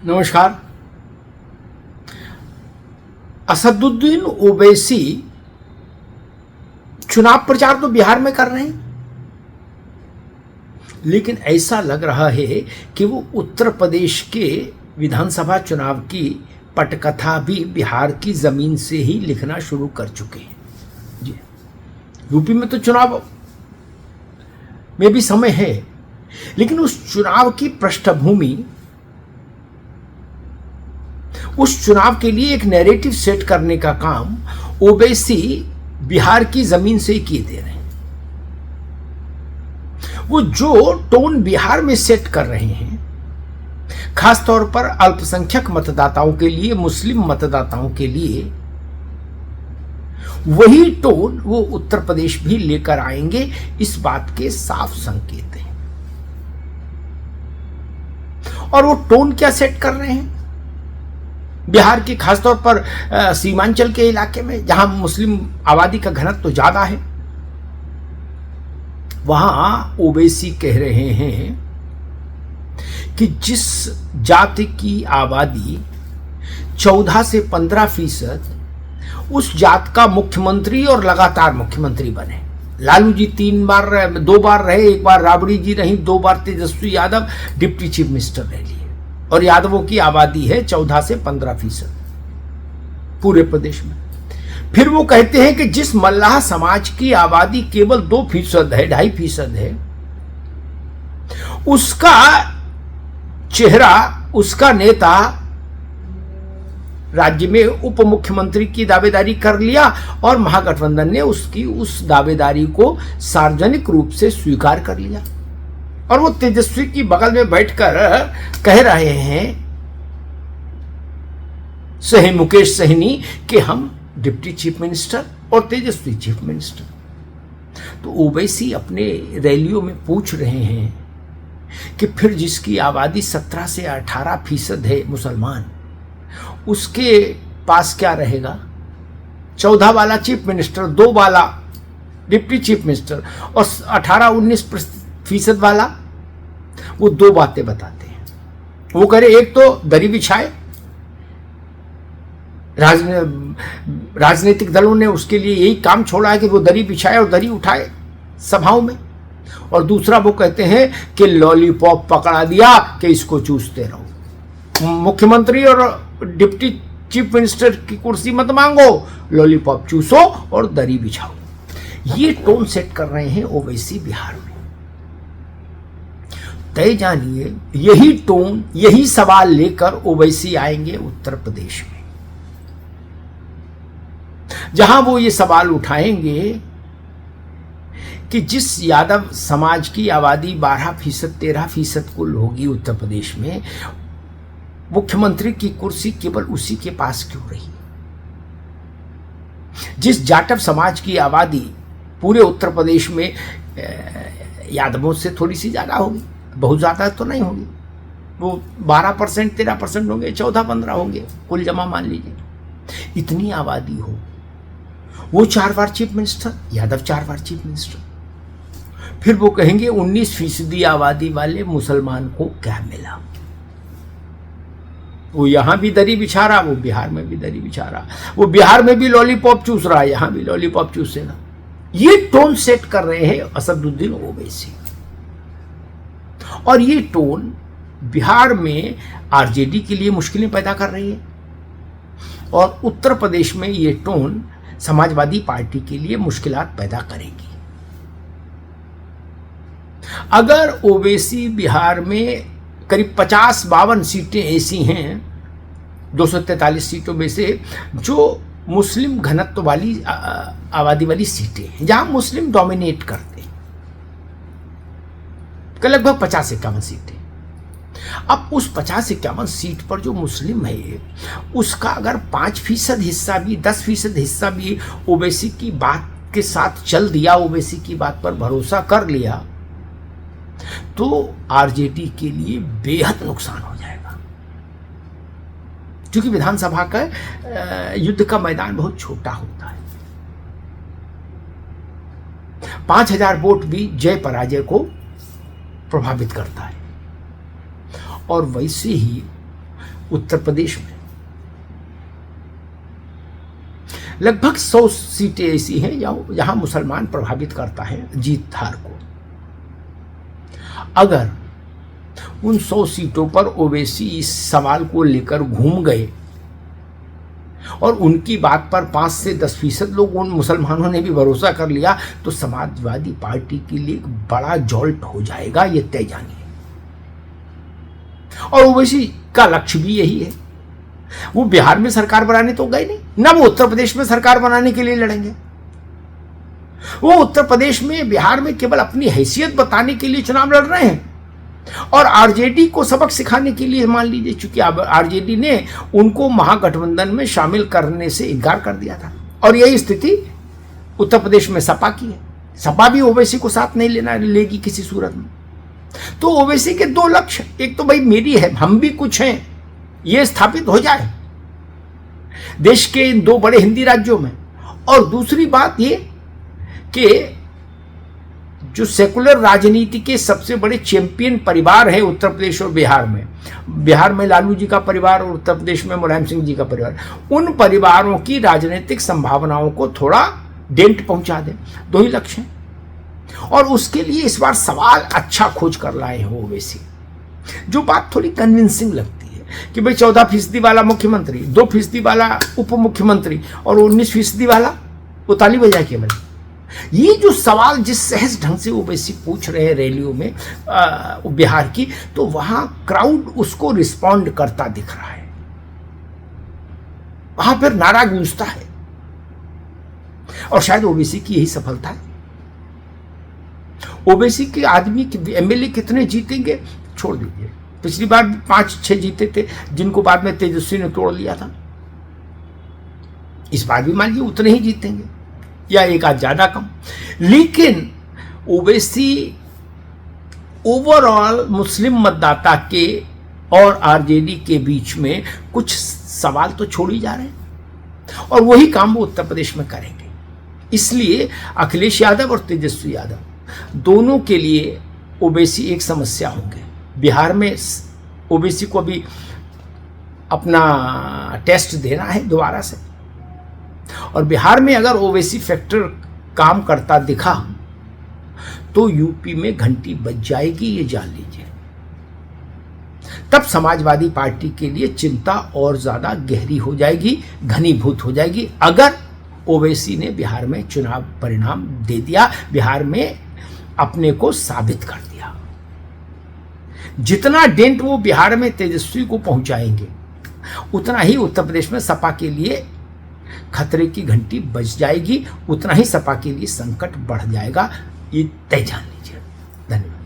नमस्कार। असदुद्दीन ओवैसी चुनाव प्रचार तो बिहार में कर रहे हैं, लेकिन ऐसा लग रहा है कि वो उत्तर प्रदेश के विधानसभा चुनाव की पटकथा भी बिहार की जमीन से ही लिखना शुरू कर चुके हैं। जी, यूपी में तो चुनाव में भी समय है, लेकिन उस चुनाव की पृष्ठभूमि, उस चुनाव के लिए एक नैरेटिव सेट करने का काम ओवैसी बिहार की जमीन से ही किए दे रहे हैं। वो जो टोन बिहार में सेट कर रहे हैं, खासतौर पर अल्पसंख्यक मतदाताओं के लिए, मुस्लिम मतदाताओं के लिए, वही टोन वो उत्तर प्रदेश भी लेकर आएंगे, इस बात के साफ संकेत हैं। और वो टोन क्या सेट कर रहे हैं? बिहार की खासतौर पर सीमांचल के इलाके में, जहां मुस्लिम आबादी का घनत्व तो ज्यादा है, वहां ओवैसी कह रहे हैं कि जिस जाति की आबादी 14 से 15%, उस जात का मुख्यमंत्री और लगातार मुख्यमंत्री बने। लालू जी 2 बार रहे, एक बार राबड़ी जी रही, 2 बार Tejashwi Yadav deputy chief minister रह लिए, और यादवों की आबादी है 14 से 15% पूरे प्रदेश में। फिर वो कहते हैं कि जिस मल्लाह समाज की आबादी केवल 2% है, 2.5% है, उसका चेहरा, उसका नेता राज्य में उप मुख्यमंत्री की दावेदारी कर लिया, और महागठबंधन ने उसकी उस दावेदारी को सार्वजनिक रूप से स्वीकार कर लिया। और वो तेजस्वी की बगल में बैठकर कह रहे हैं, मुकेश सहनी, कि हम डिप्टी चीफ मिनिस्टर और तेजस्वी चीफ मिनिस्टर। तो ओवैसी अपने रैलियों में पूछ रहे हैं कि फिर जिसकी आबादी 17 से 18% है मुसलमान, उसके पास क्या रहेगा? 14 वाला चीफ मिनिस्टर, 2 वाला डिप्टी चीफ मिनिस्टर, और 18-19% वाला। वो 2 बातें बताते हैं। वो करे, एक तो दरी बिछाए, राजनीतिक दलों ने उसके लिए यही काम छोड़ा है कि वो दरी बिछाए और दरी उठाए सभाओं में। और दूसरा वो कहते हैं कि लॉलीपॉप पकड़ा दिया कि इसको चूसते रहो, मुख्यमंत्री और डिप्टी चीफ मिनिस्टर की कुर्सी मत मांगो, लॉलीपॉप चूसो और दरी बिछाओ। ये टोन सेट कर रहे हैं ओवैसी बिहार में। तय जानिए, यही टोन, यही सवाल लेकर ओवैसी आएंगे उत्तर प्रदेश में, जहां वो ये सवाल उठाएंगे कि जिस यादव समाज की आबादी 12%, 13% कुल होगी उत्तर प्रदेश में, मुख्यमंत्री की कुर्सी केवल उसी के पास क्यों रही? जिस जाटव समाज की आबादी पूरे उत्तर प्रदेश में यादवों से थोड़ी सी ज्यादा होगी, बहुत ज्यादा तो नहीं होगी, वो 12%, 13% होंगे, 14-15 होंगे, कुल जमा मान लीजिए। इतनी आबादी हो, वो 4 बार चीफ मिनिस्टर, यादव 4 बार चीफ मिनिस्टर। फिर वो कहेंगे 19% आबादी वाले मुसलमान को क्या मिला? वो यहां भी दरी बिछा रहा, वो बिहार में भी दरी बिछा रहा, वो बिहार में भी लॉलीपॉप चूस रहा, यहां भी लॉलीपॉप चूसेगा। ये टोन सेट कर रहे हैं असदुद्दीन ओवैसी। और ये टोन बिहार में आरजेडी के लिए मुश्किलें पैदा कर रही है, और उत्तर प्रदेश में ये टोन समाजवादी पार्टी के लिए मुश्किलात पैदा करेगी। अगर ओवैसी बिहार में करीब 50-52 सीटें ऐसी हैं 243 सीटों में से जो मुस्लिम घनत्व वाली आबादी वाली सीटें हैं, जहां मुस्लिम डोमिनेट करते हैं, लगभग 50-51 सीटें। अब उस 50-51 सीट पर जो मुस्लिम है, उसका अगर 5% हिस्सा भी, 10% हिस्सा भी ओवैसी की बात के साथ चल दिया, ओवैसी की बात पर भरोसा कर लिया, तो आरजेडी के लिए बेहद नुकसान हो जाएगा। क्योंकि विधानसभा का युद्ध का मैदान बहुत छोटा होता है। 5000 वोट भी जय पराजय को प्रभावित करता है। और वैसे ही उत्तर प्रदेश में लगभग 100 सीटें ऐसी हैं जहां मुसलमान प्रभावित करता है जीत हार को। अगर उन 100 सीटों पर ओवैसी इस सवाल को लेकर घूम गए और उनकी बात पर 5 से 10% लोग उन मुसलमानों ने भी भरोसा कर लिया तो समाजवादी पार्टी के लिए एक बड़ा जॉल्ट हो जाएगा, ये तय जानिए। और ओवैसी का लक्ष्य भी यही है। वो बिहार में सरकार बनाने तो गए नहीं ना, वो उत्तर प्रदेश में सरकार बनाने के लिए लड़ेंगे। वो उत्तर प्रदेश में बिहार में केवल अपनी हैसियत बताने के लिए चुनाव लड़ रहे हैं और आरजेडी को सबक सिखाने के लिए। मान लीजिए चूंकि आरजेडी ने उनको महागठबंधन में शामिल करने से इनकार कर दिया था और यही स्थिति उत्तर प्रदेश में सपा की है। सपा भी ओवैसी को साथ नहीं लेगी किसी सूरत में। तो ओवैसी के 2 लक्ष्य, एक तो भाई मेरी है, हम भी कुछ हैं, ये स्थापित हो जाए देश के इन 2 बड़े हिंदी राज्यों में, और दूसरी बात ये कि जो सेकुलर राजनीति के सबसे बड़े चैंपियन परिवार है उत्तर प्रदेश और बिहार में लालू जी का परिवार और उत्तर प्रदेश में मुलायम सिंह जी का परिवार, उन परिवारों की राजनीतिक संभावनाओं को थोड़ा डेंट पहुंचा दे। 2 ही लक्ष्य हैं और उसके लिए इस बार सवाल अच्छा खोज कर लाए हो ओवैसी। जो बात थोड़ी कन्विंसिंग लगती है कि भाई 14% वाला मुख्यमंत्री, 2% वाला उप मुख्यमंत्री और 19% वाला वो ताली बजा के बने। ये जो सवाल जिस सहज ढंग से ओवैसी पूछ रहे हैं रैलियों में बिहार की, तो वहां क्राउड उसको रिस्पॉन्ड करता दिख रहा है, वहां फिर नारा गूंजता है और शायद ओवैसी की यही सफलता है। ओवैसी के आदमी एमएलए कितने जीतेंगे छोड़ दीजिए, पिछली बार 5-6 जीते थे जिनको बाद में तेजस्वी ने तोड़ लिया था। इस बार भी मान लीजिए उतने ही जीतेंगे या एक आध ज्यादा कम, लेकिन ओवैसी ओवरऑल मुस्लिम मतदाता के और आरजेडी के बीच में कुछ सवाल तो छोड़ ही जा रहे हैं और वही काम वो उत्तर प्रदेश में करेंगे। इसलिए अखिलेश यादव और तेजस्वी यादव दोनों के लिए ओवैसी एक समस्या होंगे। बिहार में ओवैसी को भी अपना टेस्ट देना है दोबारा से, और बिहार में अगर ओवैसी फैक्टर काम करता दिखा तो यूपी में घंटी बज जाएगी, ये जान लीजिए। तब समाजवादी पार्टी के लिए चिंता और ज्यादा गहरी हो जाएगी, घनीभूत हो जाएगी। अगर ओवैसी ने बिहार में चुनाव परिणाम दे दिया, बिहार में अपने को साबित कर दिया, जितना डेंट वो बिहार में तेजस्वी को पहुंचाएंगे उतना ही उत्तर प्रदेश में सपा के लिए खतरे की घंटी बज जाएगी, उतना ही सपा के लिए संकट बढ़ जाएगा। ये तय जान लीजिए। धन्यवाद।